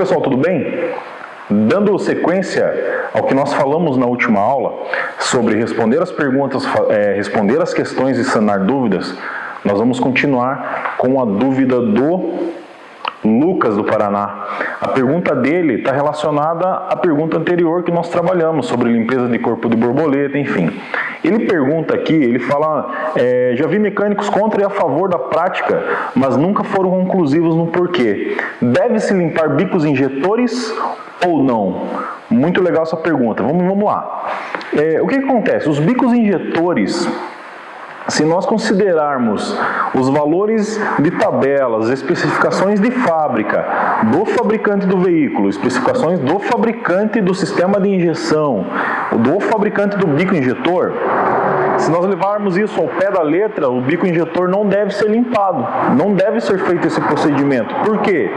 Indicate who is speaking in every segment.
Speaker 1: pessoal, tudo bem? Dando sequência ao que nós falamos na última aula sobre responder as perguntas, responder as questões e sanar dúvidas, nós vamos continuar com a dúvida do Lucas do Paraná. A pergunta dele está relacionada à pergunta anterior que nós trabalhamos sobre limpeza de corpo de borboleta, enfim. Ele pergunta aqui, ele fala, já vi mecânicos contra e a favor da prática, mas nunca foram conclusivos no porquê. Deve-se limpar bicos injetores ou não? Muito legal essa pergunta, vamos lá. O que acontece? Os bicos injetores, se nós considerarmos os valores de tabelas, especificações de fábrica do fabricante do veículo, especificações do fabricante do sistema de injeção, do fabricante do bico injetor, se nós levarmos isso ao pé da letra, o bico injetor não deve ser limpado, não deve ser feito esse procedimento. Por quê?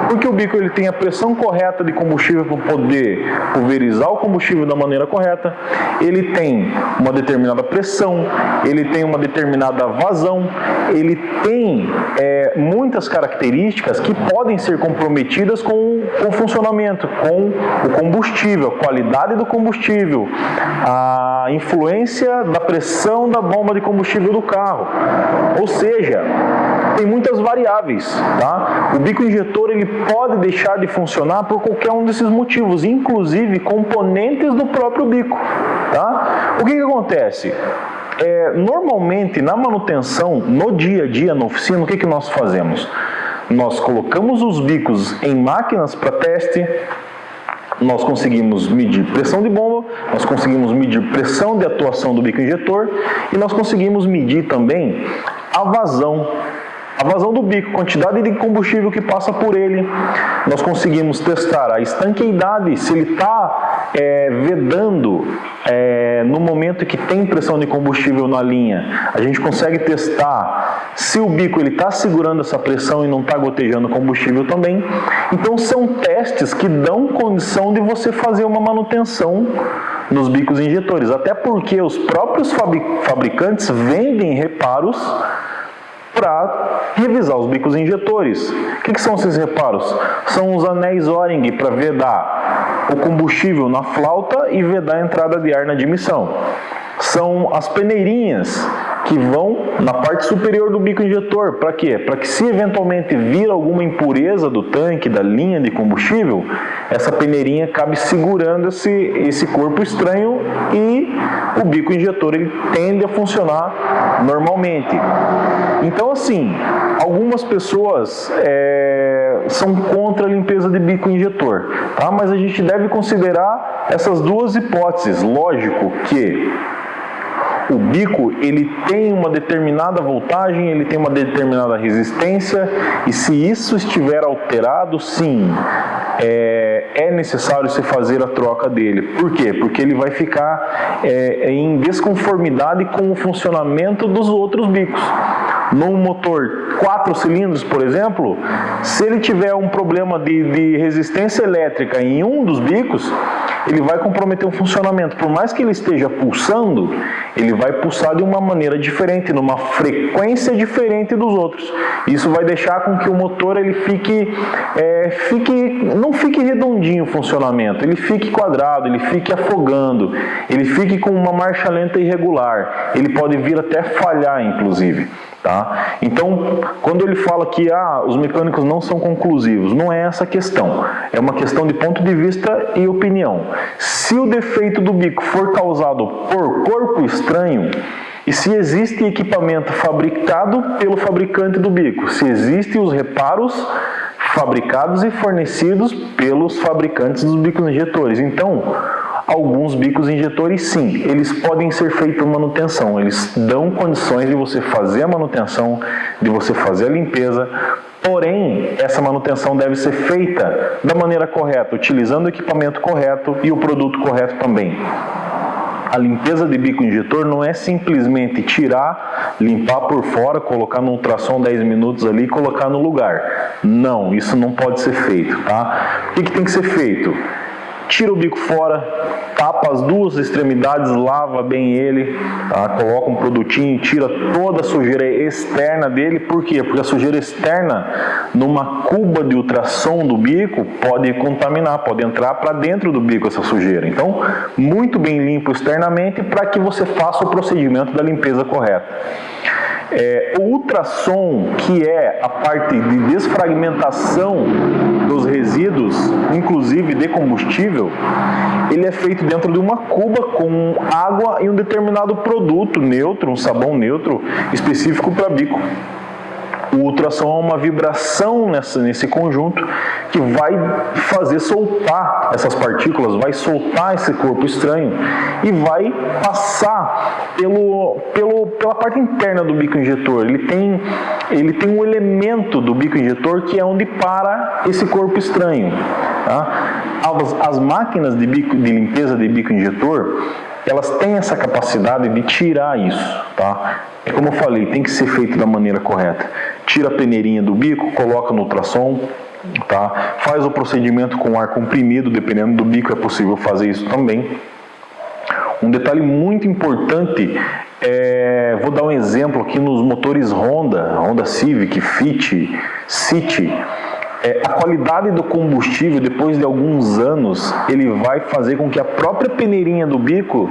Speaker 1: Porque o bico ele tem a pressão correta de combustível para poder pulverizar o combustível da maneira correta, ele tem uma determinada pressão, ele tem uma determinada vazão, ele tem muitas características que podem ser comprometidas com o funcionamento, com o combustível, a qualidade do combustível, a influência da pressão da bomba de combustível do carro. Ou seja, tem muitas variáveis, tá? O bico injetor ele pode deixar de funcionar por qualquer um desses motivos, inclusive componentes do próprio bico, tá? O que acontece? Normalmente na manutenção, no dia a dia, na oficina, o que nós fazemos? Nós colocamos os bicos em máquinas para teste, nós conseguimos medir pressão de bomba, nós conseguimos medir pressão de atuação do bico injetor e nós conseguimos medir também a vazão do bico, quantidade de combustível que passa por ele. Nós conseguimos testar a estanqueidade, se ele está vedando no momento que tem pressão de combustível na linha. A gente consegue testar se o bico está segurando essa pressão e não está gotejando combustível também. Então são testes que dão condição de você fazer uma manutenção nos bicos injetores, até porque os próprios fabricantes vendem reparos para revisar os bicos injetores. O que são esses reparos? São os anéis O-ring para vedar o combustível na flauta e vedar a entrada de ar na admissão. São as peneirinhas que vão na parte superior do bico injetor. Para quê? Para que se eventualmente vir alguma impureza do tanque, da linha de combustível, essa peneirinha acabe segurando esse corpo estranho e o bico injetor ele tende a funcionar normalmente. Então assim, algumas pessoas são contra a limpeza de bico injetor, tá? Mas a gente deve considerar essas duas hipóteses. Lógico que o bico ele tem uma determinada voltagem, ele tem uma determinada resistência e se isso estiver alterado, sim, é necessário se fazer a troca dele. Por quê? Porque ele vai ficar em desconformidade com o funcionamento dos outros bicos. Num motor 4 cilindros, por exemplo, se ele tiver um problema de resistência elétrica em um dos bicos, ele vai comprometer o funcionamento. Por mais que ele esteja pulsando, ele vai pulsar de uma maneira diferente, numa frequência diferente dos outros. Isso vai deixar com que o motor ele não fique redondinho o funcionamento, ele fique quadrado, ele fique afogando, ele fique com uma marcha lenta irregular, ele pode vir até falhar, inclusive. Tá? Então, quando ele fala que os mecânicos não são conclusivos, não é essa a questão. É uma questão de ponto de vista e opinião. Se o defeito do bico for causado por corpo estranho, e se existe equipamento fabricado pelo fabricante do bico, se existem os reparos fabricados e fornecidos pelos fabricantes dos bicos injetores, então alguns bicos injetores, sim, eles podem ser feitos manutenção, eles dão condições de você fazer a manutenção, de você fazer a limpeza, porém, essa manutenção deve ser feita da maneira correta, utilizando o equipamento correto e o produto correto também. A limpeza de bico injetor não é simplesmente tirar, limpar por fora, colocar no ultrassom 10 minutos ali e colocar no lugar. Não, isso não pode ser feito, tá? O que tem que ser feito? Tira o bico fora, tapa Tapa as duas extremidades, lava bem ele, tá? Coloca um produtinho, tira toda a sujeira externa dele. Por quê? Porque a sujeira externa, numa cuba de ultrassom do bico, pode contaminar, pode entrar para dentro do bico essa sujeira. Então, muito bem limpo externamente para que você faça o procedimento da limpeza correta. O ultrassom, que é a parte de desfragmentação dos resíduos, inclusive de combustível, ele é feito dentro de uma cuba com água e um determinado produto neutro, um sabão neutro específico para bico. O ultrassom é uma vibração nesse conjunto que vai fazer soltar essas partículas, vai soltar esse corpo estranho e vai passar pela parte interna do bico injetor. Ele tem um elemento do bico injetor que é onde para esse corpo estranho. Tá? As máquinas de limpeza de bico injetor, elas têm essa capacidade de tirar isso, tá? É como eu falei, tem que ser feito da maneira correta. Tira a peneirinha do bico, coloca no ultrassom, tá? Faz o procedimento com ar comprimido, dependendo do bico é possível fazer isso também. Um detalhe muito importante, vou dar um exemplo aqui nos motores Honda Civic, Fit, City. A qualidade do combustível, depois de alguns anos, ele vai fazer com que a própria peneirinha do bico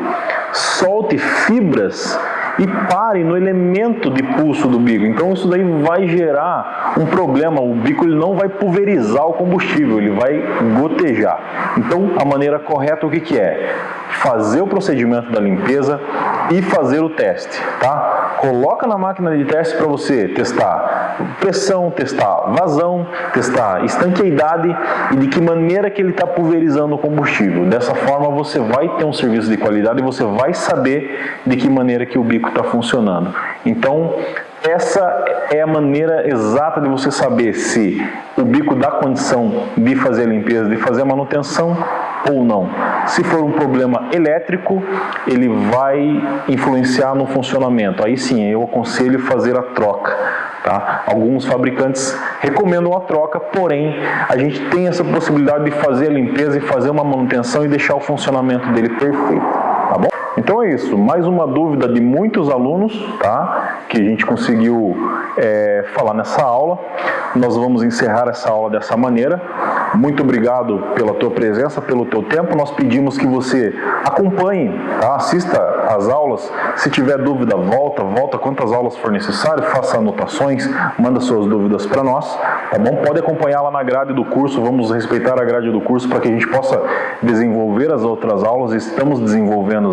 Speaker 1: solte fibras e pare no elemento de pulso do bico. Então isso daí vai gerar um problema. O bico ele não vai pulverizar o combustível, ele vai gotejar. Então a maneira correta o que é? Fazer o procedimento da limpeza e fazer o teste, tá? Coloca na máquina de teste para você testar pressão, testar vazão, testar estanqueidade e de que maneira que ele está pulverizando o combustível. Dessa forma você vai ter um serviço de qualidade e você vai saber de que maneira que o bico está funcionando. Então essa é a maneira exata de você saber se o bico dá condição de fazer a limpeza, de fazer a manutenção ou não. Se for um problema elétrico, ele vai influenciar no funcionamento. Aí sim, eu aconselho fazer a troca. Tá? Alguns fabricantes recomendam a troca, porém a gente tem essa possibilidade de fazer a limpeza e fazer uma manutenção e deixar o funcionamento dele perfeito. Tá bom? Então é isso, mais uma dúvida de muitos alunos, tá? Que a gente conseguiu falar nessa aula. Nós vamos encerrar essa aula dessa maneira. Muito obrigado pela tua presença, pelo teu tempo. Nós pedimos que você acompanhe, tá? Assista às aulas. Se tiver dúvida, volta quantas aulas for necessário, faça anotações, manda suas dúvidas para nós, tá bom? Pode acompanhar lá na grade do curso, vamos respeitar a grade do curso para que a gente possa desenvolver as outras aulas. Estamos desenvolvendo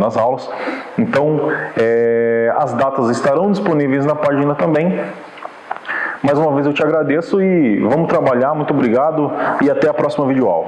Speaker 1: as aulas. Então, as datas estarão disponíveis na página também. Mais uma vez eu te agradeço e vamos trabalhar. Muito obrigado e até a próxima videoaula.